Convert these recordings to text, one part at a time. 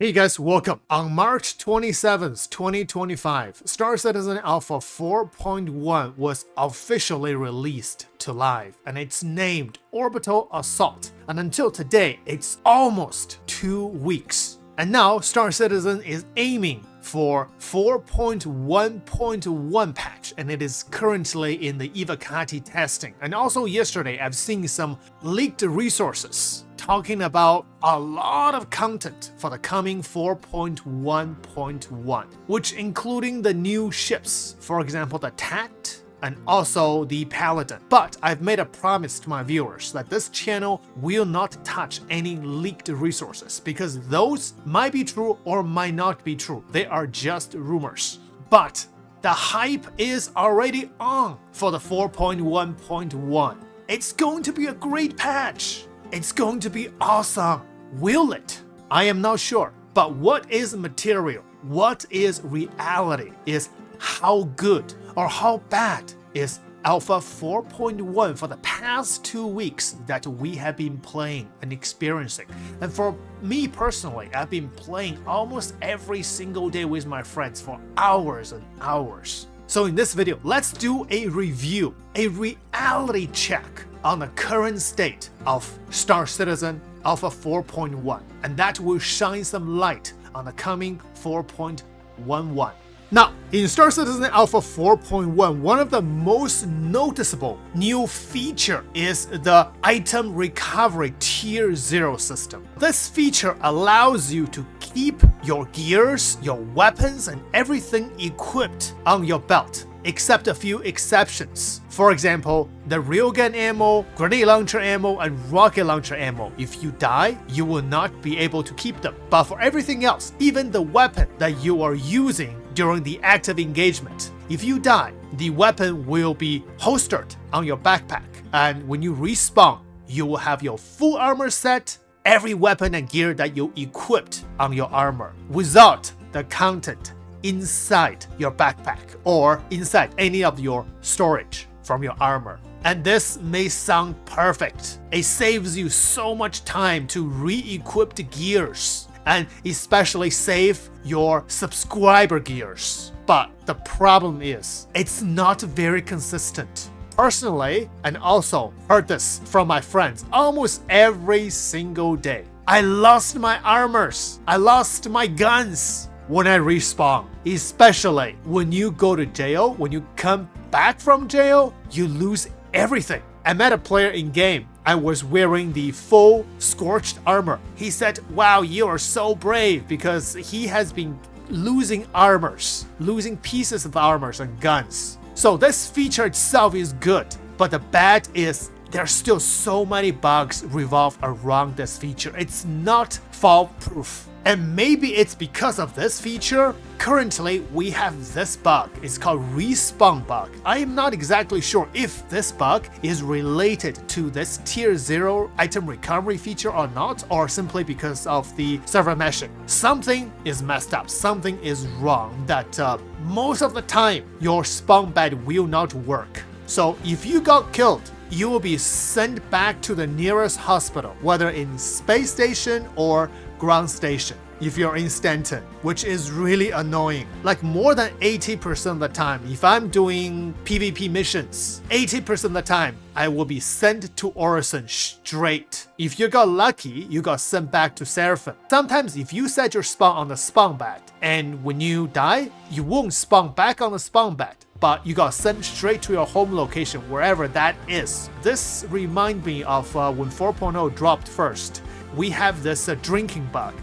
Hey guys, welcome. On March 27th, 2025, Star Citizen Alpha 4.1 was officially released to live, and it's named Orbital Assault. And until today, it's almost 2 weeks. And now Star Citizen is aiming for 4.1.1 patch, and it is currently in the Evocati testing. And also yesterday, I've seen some leaked resources talking about a lot of content for the coming 4.1.1, which including the new ships, for example, the TAT, and also the Paladin. But I've made a promise to my viewers that this channel will not touch any leaked resources because those might be true or might not be true. They are just rumors. But the hype is already on for the 4.1.1. It's going to be a great patch. It's going to be awesome. Will it? I am not sure. But what is material? What is reality is how good or how bad is Alpha 4.1 for the past 2 weeks that we have been playing and experiencing. And for me personally, I've been playing almost every single day with my friends for hours and hours. So in this video, let's do a review, a reality check on the current state of Star Citizen Alpha 4.1, and that will shine some light on the coming 4.11. Now, in Star Citizen Alpha 4.1, one of the most noticeable new feature is the item recovery tier 0 system. This feature allows you to keep your gears, your weapons, and everything equipped on your belt, except a few exceptions. For example, the railgun ammo, grenade launcher ammo, and rocket launcher ammo. If you die, you will not be able to keep them. But for everything else, even the weapon that you are using during the active engagement, if you die, the weapon will be holstered on your backpack. And when you respawn, you will have your full armor set, every weapon and gear that you equipped on your armor, without the content inside your backpack or inside any of your storage from your armor. And this may sound perfect. It saves you so much time to re-equip the gears and especially save your subscriber gears. But the problem is, it's not very consistent. Personally, and also heard this from my friends almost every single day, I lost my armors, I lost my guns when I respawn. Especially when you go to jail, when you come back from jail, you lose everything. I met a player in game. I was wearing the full scorched armor. He said, wow, you are so brave, because he has been losing armors, losing pieces of armors and guns. So this feature itself is good, but the bad is there's still so many bugs revolve around this feature. It's not fault-proof. And maybe it's because of this feature, currently we have this bug. It's called respawn bug. I am not exactly sure if this bug is related to this tier 0 item recovery feature or not, or simply because of the server meshing. Something is messed up, something is wrong, that most of the time your spawn bed will not work. So if you got killed, you will be sent back to the nearest hospital, whether in space station or ground station, if you're in Stanton, which is really annoying. Like more than 80% of the time, if I'm doing PvP missions, 80% of the time, I will be sent to Orison straight. If you got lucky, you got sent back to Seraphim. Sometimes if you set your spawn on the spawn bed, and when you die, you won't spawn back on the spawn bed, but you got sent straight to your home location, wherever that is. This reminds me of when 4.0 dropped first. We have this drinking bug.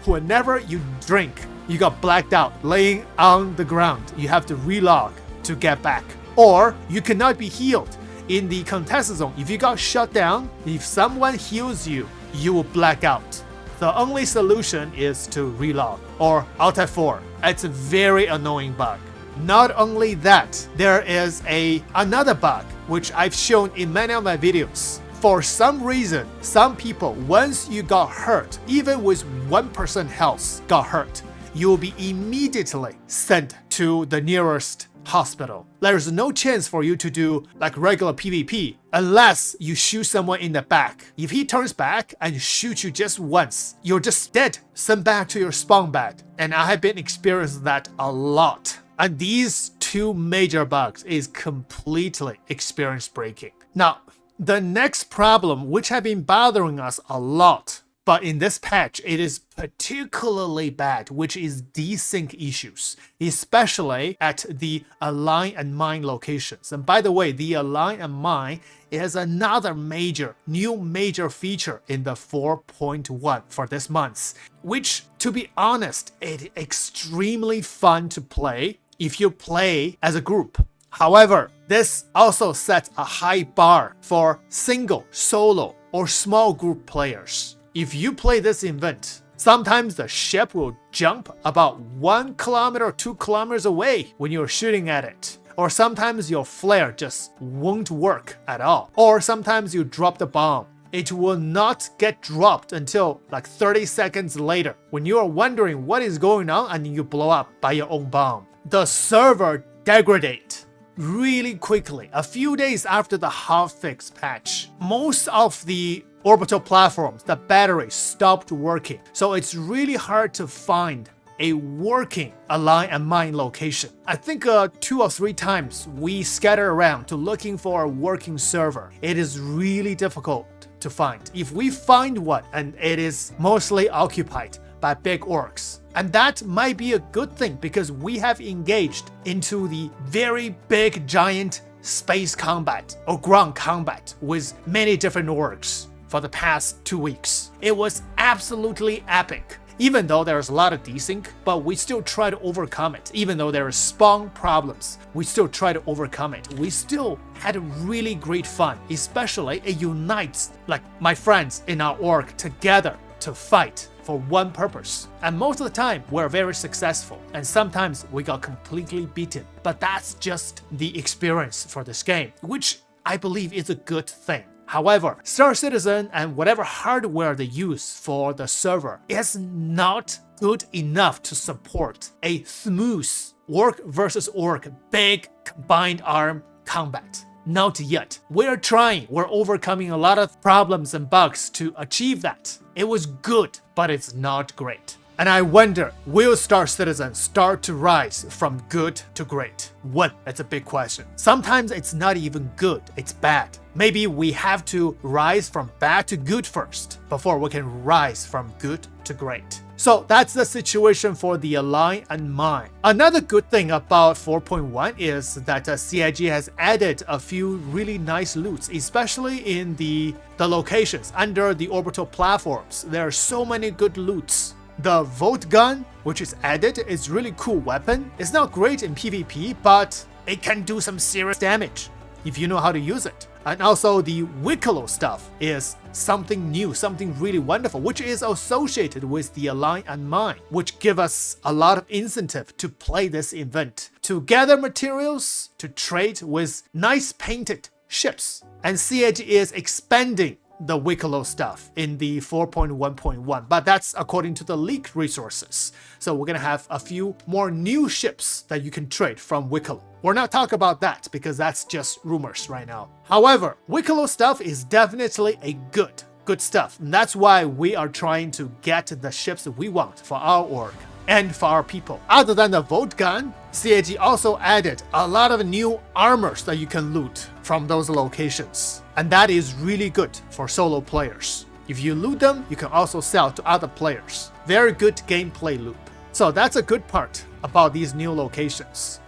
Whenever you drink, you got blacked out, laying on the ground. You have to relog to get back. Or you cannot be healed. In the contest zone, if you got shut down, if someone heals you, you will black out. The only solution is to relog or Alt F4. It's a very annoying bug. Not only that, there is another bug which I've shown in many of my videos. For some reason, some people, once you got hurt, even with 1% health got hurt, you will be immediately sent to the nearest hospital. There's no chance for you to do like regular PvP unless you shoot someone in the back. If he turns back and shoots you just once, you're just dead. Send back to your spawn bed. And I have been experiencing that a lot. And these two major bugs is completely experience breaking. Now, the next problem which have been bothering us a lot, but in this patch it is particularly bad, which is desync issues, especially at the Allian and Mine locations. And by the way, the Allian and Mine is another new major feature in the 4.1 for this month, which, to be honest, it's extremely fun to play if you play as a group. However, this also sets a high bar for single, solo, or small group players. If you play this event, sometimes the ship will jump about 1 kilometer or 2 kilometers away when you're shooting at it. Or sometimes your flare just won't work at all. Or sometimes you drop the bomb. It will not get dropped until like 30 seconds later when you are wondering what is going on and you blow up by your own bomb. The server degraded really quickly a few days after the hotfix patch. Most of the orbital platforms, the battery stopped working, so it's really hard to find a working Allian and Mine location. I think 2 or 3 times we scattered around to looking for a working server. It is really difficult to find. If we find one, and it is mostly occupied by big orcs. And that might be a good thing because we have engaged into the very big giant space combat or ground combat with many different orcs for the past 2 weeks. It was absolutely epic. Even though there's a lot of desync, but we still try to overcome it. Even though there are spawn problems, we still try to overcome it. We still had really great fun, especially it unites like my friends in our org together to fight for one purpose. And most of the time, we're very successful. And sometimes we got completely beaten. But that's just the experience for this game, which I believe is a good thing. However, Star Citizen and whatever hardware they use for the server is not good enough to support a smooth orc versus orc big combined arm combat. Not yet. We're trying. We're overcoming a lot of problems and bugs to achieve that. It was good, but it's not great. And I wonder, will Star Citizen start to rise from good to great? When? That's a big question. Sometimes it's not even good, it's bad. Maybe we have to rise from bad to good first, before we can rise from good to great. So that's the situation for the Allian and Mine. Another good thing about 4.1 is that CIG has added a few really nice loots, especially in the locations under the orbital platforms. There are so many good loots. The Volt Gun, which is added, is really cool weapon. It's not great in PvP, but it can do some serious damage if you know how to use it. And also the Wicklow stuff is something new, something really wonderful, which is associated with the Allian and Mine, which give us a lot of incentive to play this event, to gather materials, to trade with nice painted ships. And CIG is expanding the Wicklow stuff in the 4.1.1, but that's according to the leaked resources. So we're gonna have a few more new ships that you can trade from Wicklow. We're not talking about that because that's just rumors right now. However, Wicklow stuff is definitely a good stuff. And that's why we are trying to get the ships that we want for our org and for our people. Other than the Volt Gun, CIG also added a lot of new armors that you can loot from those locations. And that is really good for solo players. If you loot them, you can also sell to other players. Very good gameplay loop. So that's a good part about these new locations.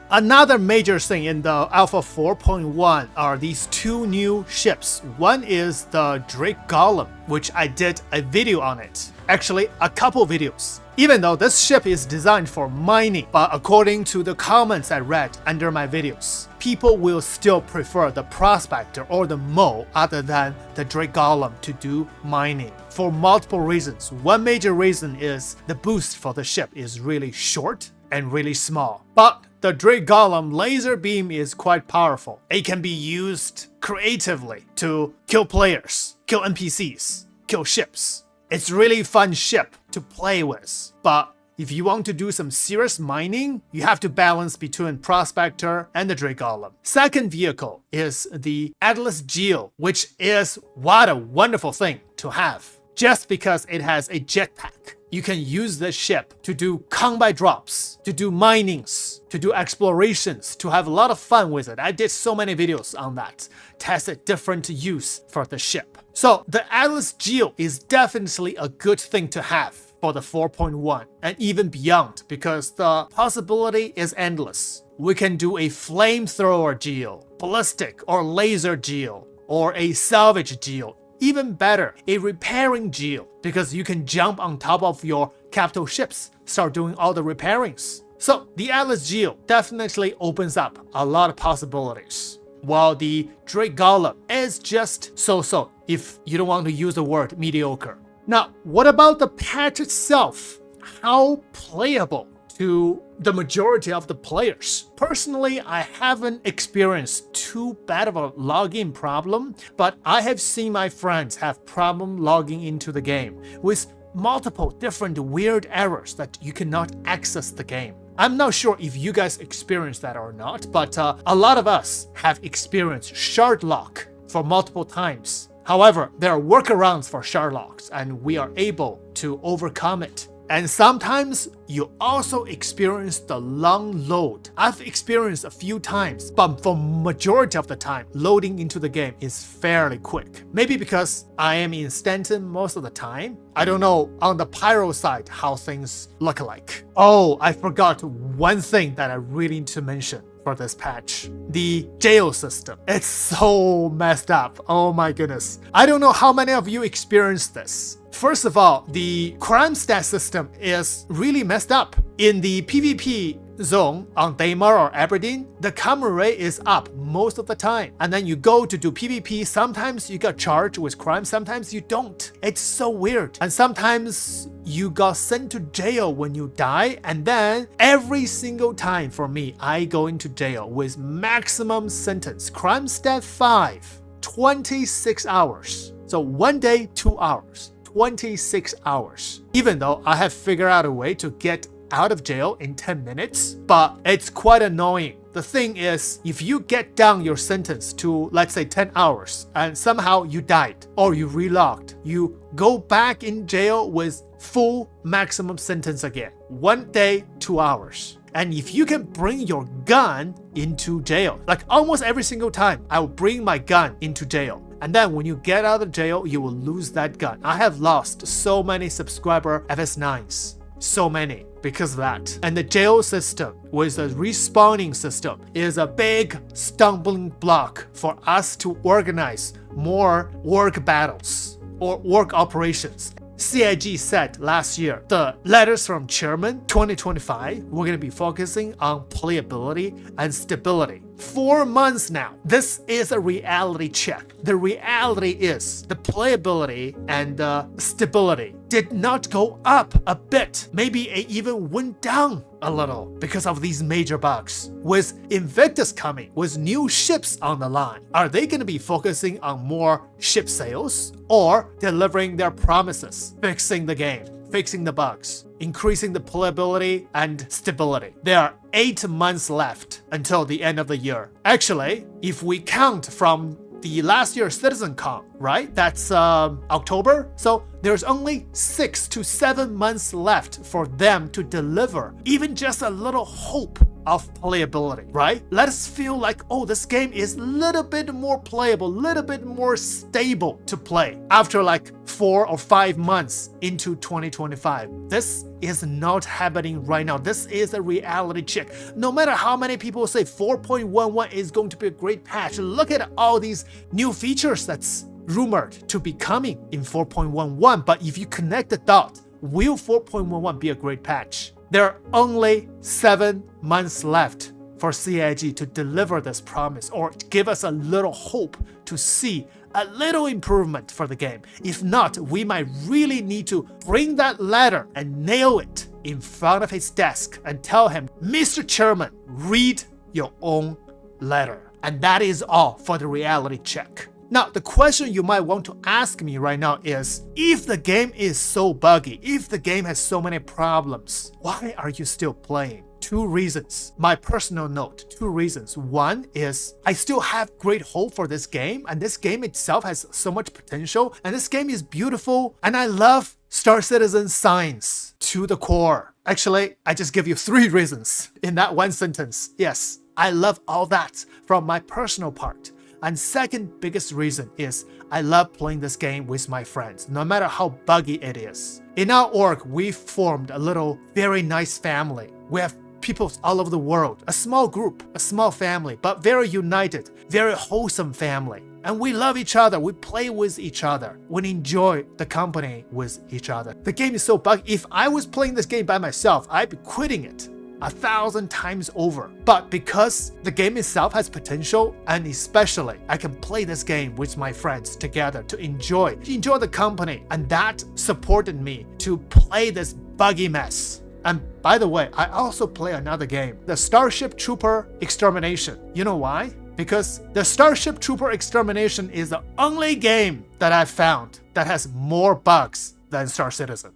Another major thing in the Alpha 4.1 are these 2 new ships. One is the Drake Golem, which I did a video on it. Actually, a couple videos. Even though this ship is designed for mining, but according to the comments I read under my videos, people will still prefer the Prospector or the Mole other than the Drake Golem to do mining. For multiple reasons. One major reason is the boost for the ship is really short and really small. But the Drake Golem laser beam is quite powerful. It can be used creatively to kill players, kill NPCs, kill ships. It's really fun ship to play with, but If you want to do some serious mining, you have to balance between Prospector and the Drake Golem. Second vehicle is the Atlas Geo, which is what a wonderful thing to have. Just because it has a jetpack, you can use this ship to do combat drops, to do minings, to do explorations, to have a lot of fun with it. I did so many videos on that, tested different use for the ship. So the Atlas Geo is definitely a good thing to have for the 4.1 and even beyond, because the possibility is endless. We can do a flamethrower geo, ballistic or laser geo, or a salvage geo. Even better, a repairing geo, because you can jump on top of your capital ships, start doing all the repairings. So the Atlas Geo definitely opens up a lot of possibilities, while the Drake Golem is just so-so, if you don't want to use the word mediocre. Now, what about the patch itself? How playable to the majority of the players? Personally, I haven't experienced too bad of a login problem, but I have seen my friends have problem logging into the game with multiple different weird errors that you cannot access the game. I'm not sure if you guys experienced that or not, but a lot of us have experienced shard lock for multiple times. However, there are workarounds for shard locks, and we are able to overcome it. And sometimes you also experience the long load. I've experienced a few times, but for majority of the time, loading into the game is fairly quick. Maybe because I am in Stanton most of the time. I don't know on the Pyro side how things look like. Oh, I forgot one thing that I really need to mention for this patch. The jail system. It's so messed up. Oh my goodness. I don't know how many of you experienced this. First of all, the crime stat system is really messed up. In the PvP zone on Daymar or Aberdeen, the common rate is up most of the time. And then you go to do PvP, sometimes you got charged with crime, sometimes you don't. It's so weird. And sometimes you got sent to jail when you die, and then every single time for me, I go into jail with maximum sentence. Crime stat 5, 26 hours. So 1 day, 2 hours. 26 hours. Even though I have figured out a way to get out of jail in 10 minutes, but it's quite annoying. The thing is, if you get down your sentence to, let's say, 10 hours, and somehow you died, or you relogged, you go back in jail with full maximum sentence again. 1 day, 2 hours. And if you can bring your gun into jail, like almost every single time, I will bring my gun into jail. And then when you get out of jail, you will lose that gun. I have lost so many subscriber FS9s. So many because of that. And the jail system with the respawning system is a big stumbling block for us to organize more work battles or work operations. CIG said last year, the letters from Chairman 2025, we're going to be focusing on playability and stability. 4 months now, this is a reality check. The reality is the playability and the stability did not go up a bit. Maybe it even went down a little because of these major bugs. With Invictus coming, with new ships on the line, are they going to be focusing on more ship sales or delivering their promises, fixing the game, fixing the bugs, increasing the playability and stability? There are 8 months left until the end of the year. Actually, if we count from the last year's CitizenCon, right? That's October. So there's only 6 to 7 months left for them to deliver even just a little hope of playability, right? Let us feel like, oh, this game is a little bit more playable, a little bit more stable to play after like 4 or 5 months into 2025. This is not happening right now. This is a reality check. No matter how many people say 4.11 is going to be a great patch, look at all these new features that's rumored to be coming in 4.11. But if you connect the dots, will 4.11 be a great patch? There are only 7 months left for CIG to deliver this promise or give us a little hope to see a little improvement for the game. If not, we might really need to bring that letter and nail it in front of his desk and tell him, Mr. Chairman, read your own letter. And that is all for the reality check. Now, the question you might want to ask me right now is, if the game is so buggy, if the game has so many problems, why are you still playing? Two reasons. My personal note, two reasons. One is I still have great hope for this game, and this game itself has so much potential, and this game is beautiful, and I love Star Citizen science to the core. Actually, I just give you three reasons in that one sentence. Yes, I love all that from my personal part. And second biggest reason is I love playing this game with my friends, no matter how buggy it is. In our org, we formed a little very nice family. We have people all over the world, a small group, a small family, but very united, very wholesome family. And we love each other, we play with each other, we enjoy the company with each other. The game is so buggy. If I was playing this game by myself, I'd be quitting it 1,000 times over. But because the game itself has potential, and especially I can play this game with my friends together to enjoy the company, and that supported me to play this buggy mess. And by the way, I also play another game, the Starship Trooper Extermination. You know why? Because the Starship Trooper Extermination is the only game that I've found that has more bugs than Star Citizen.